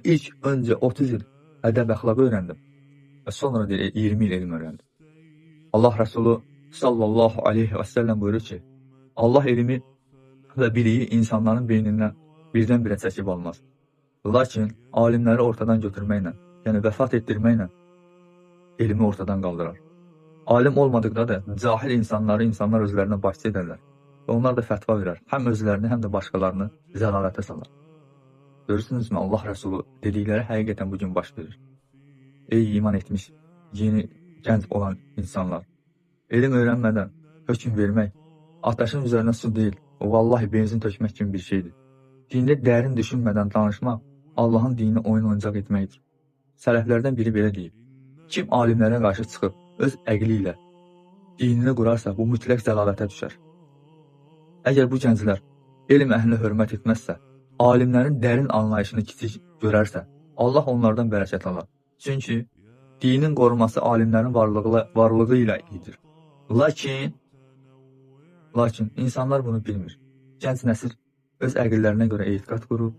ilk öncə 30 il ədəb əxlaq öyrəndim və sonra deyir 20 il elm öyrəndim. Allah Rəsulü sallallahu aleyhi və səlləm buyurur ki, Allah elmi və biliyi insanların beynindən birdən-birə çəkib almaz. Lakin alimləri ortadan götürməklə, yəni vəfat etdirməklə elmi ortadan qaldırar. Alim olmadıqda da cahil insanlar özlərinə başçı edərlər və onlar da fətva verər. Həm özlərini, həm də başqalarını zəlalətə salar. Görürsünüzmü, Allah Rəsulü dedikləri həqiqətən bugün baş verir. Ey iman etmiş, yeni gənc olan insanlar, elm öyrənmədən hökm vermək, ateşin üzərinə su deyil, o vallahi benzin tökmək kimi bir şeydir. Dində dərin düşünmədən danışmaq, Allahın dinini oyun oyuncaq etməkdir. Sələflərdən biri belə deyib, kim alimlərə qarşı çıxıb, öz əqli ilə dinini qurarsa, bu mütləq zəlalətə düşər. Əgər bu gənclər elm əhlinə hörmət etməzsə, alimlərin dərin anlayışını kiçik görərsə, Allah onlardan bərəkət alar. Çünki dinin qoruması alimlərin varlığı ilə iyidir. Lakin insanlar bunu bilmir. Gənc nəsil öz əqillərinə görə etiqad qurub,